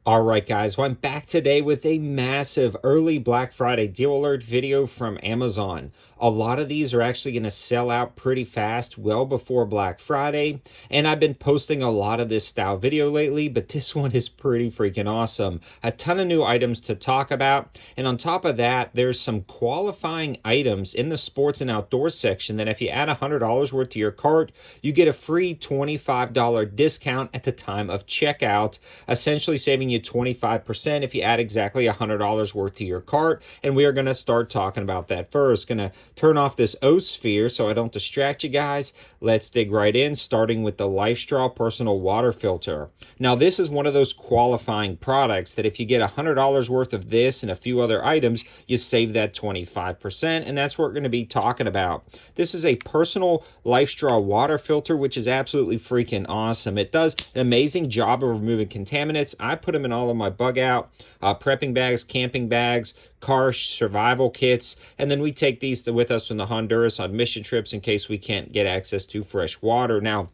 All right, guys, well, I'm back today with a massive early Black Friday deal alert video from Amazon. A lot of these are actually going to sell out pretty fast, well before Black Friday, and I've been posting a lot of this style video lately, but this one is pretty freaking awesome. A ton of new items to talk about, and on top of that, there's some qualifying items in the sports and outdoors section that if you add $100 worth to your cart, you get a free $25 discount at the time of checkout, essentially saving you 25% if you add exactly $100 worth to your cart. And we are going to start talking about that first. Going to turn off this O-sphere so I don't distract you guys. Let's dig right in, starting with the LifeStraw personal water filter. Now, this is one of those qualifying products that if you get $100 worth of this and a few other items, you save that 25%, and that's what we're going to be talking about. This is a personal LifeStraw water filter, which is absolutely freaking awesome. It does an amazing job of removing contaminants. I put them in all of my bug out, prepping bags, camping bags, car survival kits, and then we take these with us from the Honduras on mission trips in case we can't get access to fresh water. Now,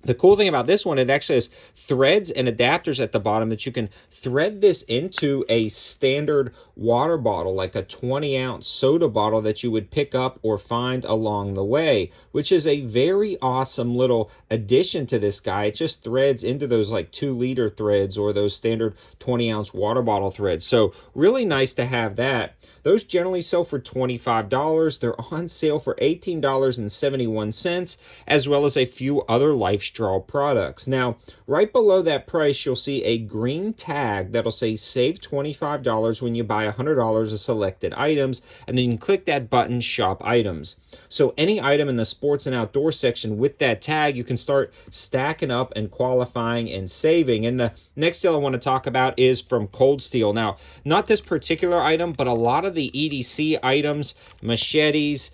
the cool thing about this one, it actually has threads and adapters at the bottom that you can thread this into a standard water bottle, like a 20-ounce soda bottle that you would pick up or find along the way, which is a very awesome little addition to this guy. It just threads into those like 2-liter threads or those standard 20-ounce water bottle threads. So really nice to have that. Those generally sell for $25. They're on sale for $18.71, as well as a few other LifeStraw products. Now, right below that price, you'll see a green tag that'll say save $25 when you buy $100 of selected items, and then you can click that button, shop items. So any item in the sports and outdoor section with that tag, you can start stacking up and qualifying and saving. And the next deal I want to talk about is from Cold Steel. Now, not this particular item, but a lot of the EDC items, machetes,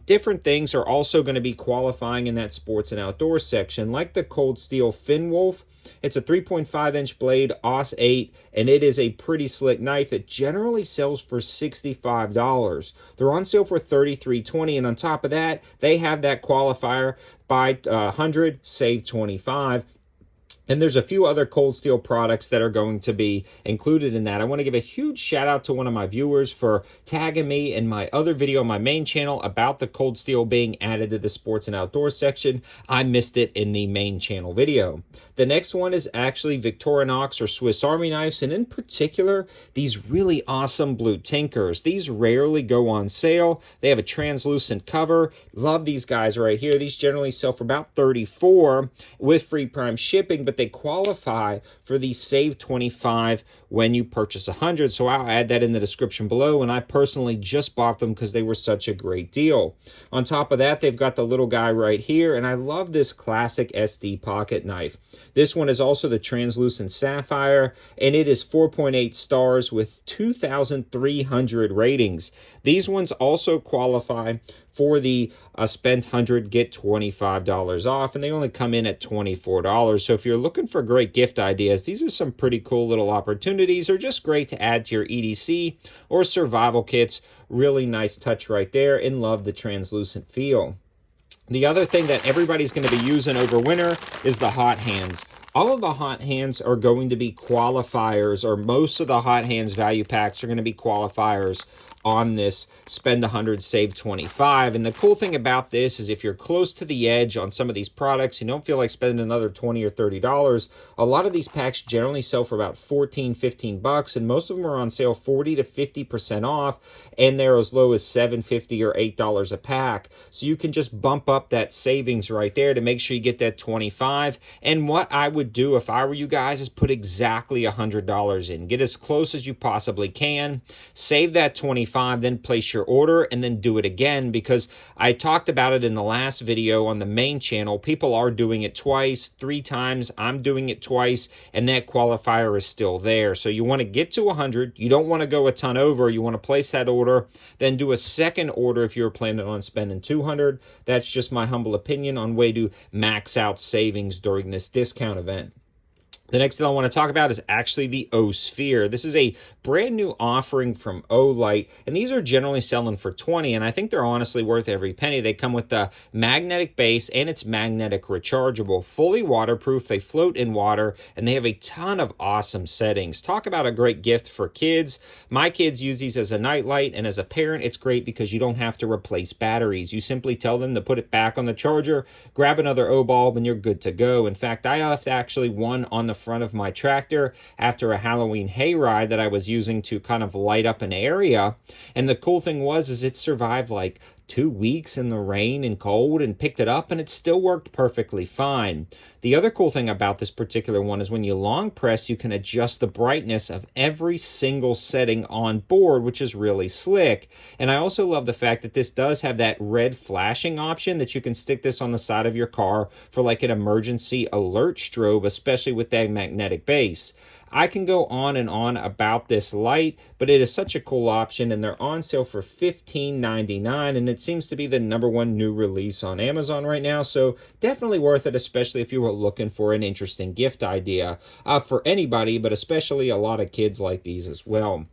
different things are also going to be qualifying in that sports and outdoors section, like the Cold Steel Finwolf. It's a 3.5-inch blade, AUS 8, and it is a pretty slick knife that generally sells for $65. They're on sale for $33.20, and on top of that, they have that qualifier, buy 100, save 25. And there's a few other Cold Steel products that are going to be included in that. I want to give a huge shout out to one of my viewers for tagging me in my other video on my main channel about the Cold Steel being added to the sports and outdoors section. I missed it in the main channel video. The next one is actually Victorinox or Swiss Army knives, and in particular, these really awesome blue Tinkers. These rarely go on sale. They have a translucent cover. Love these guys right here. These generally sell for about $34 with free prime shipping, but they qualify for the save 25 when you purchase 100. So I'll add that in the description below, and I personally just bought them because they were such a great deal. On top of that, they've got the little guy right here, and I love this classic SD pocket knife. This one is also the translucent sapphire, and it is 4.8 stars with 2,300 ratings. These ones also qualify for the spend 100, get $25 off, and they only come in at $24. So if you're looking for great gift ideas, these are some pretty cool little opportunities, or just great to add to your EDC or survival kits. Really nice touch right there, and love the translucent feel. The other thing that everybody's going to be using over winter is the hot hands. All of the hot hands are going to be qualifiers, or most of the hot hands value packs are going to be qualifiers on this spend 100, save 25. And the cool thing about this is if you're close to the edge on some of these products, you don't feel like spending another $20 or $30, a lot of these packs generally sell for about $14-15, and most of them are on sale 40 to 50% off, and they're as low as $7.50 or $8 a pack. So you can just bump up that savings right there to make sure you get that 25. And what I would do if I were you guys is put exactly $100 in. Get as close as you possibly can. Save that 25, then place your order, and then do it again, because I talked about it in the last video on the main channel. People are doing it twice, 3 times. I'm doing it twice, and that qualifier is still there. So you want to get to 100. You don't want to go a ton over. You want to place that order, then do a second order if you're planning on spending 200. That's just my humble opinion on way to max out savings during this discount event. The next thing I want to talk about is actually the O Sphere. This is a brand new offering from Olight, and these are generally selling for $20, and I think they're honestly worth every penny. They come with the magnetic base, and it's magnetic rechargeable, fully waterproof. They float in water, and they have a ton of awesome settings. Talk about a great gift for kids. My kids use these as a nightlight, and as a parent, it's great because you don't have to replace batteries. You simply tell them to put it back on the charger, grab another O bulb, and you're good to go. In fact, I left actually one on the front of my tractor after a Halloween hayride that I was using to kind of light up an area. And the cool thing is it survived like 2 weeks in the rain and cold and picked it up, and it still worked perfectly fine. The other cool thing about this particular one is when you long press, you can adjust the brightness of every single setting on board, which is really slick. And I also love the fact that this does have that red flashing option that you can stick this on the side of your car for like an emergency alert strobe, especially with that magnetic base. I can go on and on about this light, but it is such a cool option, and they're on sale for $15.99, and it seems to be the #1 new release on Amazon right now, so definitely worth it, especially if you were looking for an interesting gift idea for anybody, but especially a lot of kids like these as well.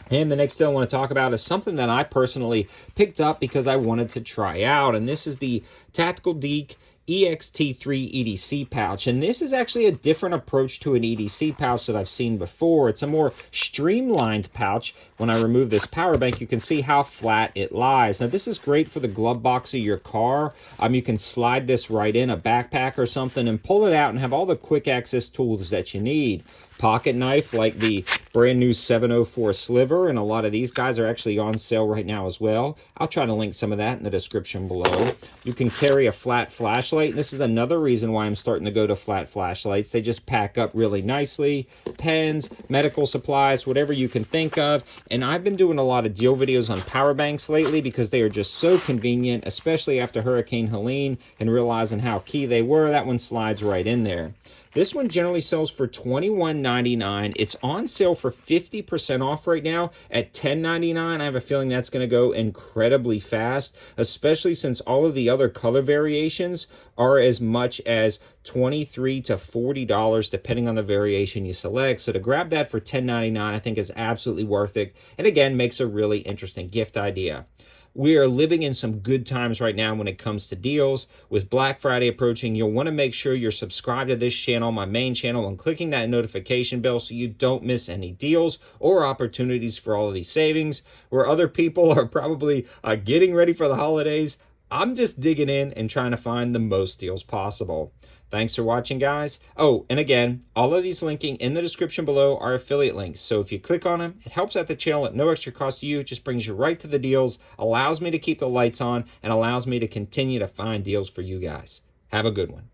And the next thing I want to talk about is something that I personally picked up because I wanted to try out, and this is the Tactical Deke EXT3 EDC pouch, and this is actually a different approach to an EDC pouch that I've seen before. It's a more streamlined pouch. When I remove this power bank, you can see how flat it lies. Now this is great for the glove box of your car. You can slide this right in a backpack or something and pull it out and have all the quick access tools that you need. Pocket knife like the brand new 704 Sliver, and a lot of these guys are actually on sale right now as well. I'll try to link some of that in the description below. You can carry a flat flashlight, and this is another reason why I'm starting to go to flat flashlights. They just pack up really nicely. Pens, medical supplies, whatever you can think of. And I've been doing a lot of deal videos on power banks lately because they are just so convenient, especially after Hurricane Helene and realizing how key they were. That one slides right in there. This one generally sells for $21.99. It's on sale for 50% off right now at $10.99. I have a feeling that's going to go incredibly fast, especially since all of the other color variations are as much as $23 to $40 depending on the variation you select. So to grab that for $10.99, I think is absolutely worth it. And again, makes a really interesting gift idea. We are living in some good times right now when it comes to deals. With Black Friday approaching, you'll want to make sure you're subscribed to this channel, my main channel, and clicking that notification bell so you don't miss any deals or opportunities for all of these savings. Where other people are probably getting ready for the holidays, I'm just digging in and trying to find the most deals possible. Thanks for watching, guys. Oh, and again, all of these linking in the description below are affiliate links. So if you click on them, it helps out the channel at no extra cost to you. It just brings you right to the deals, allows me to keep the lights on, and allows me to continue to find deals for you guys. Have a good one.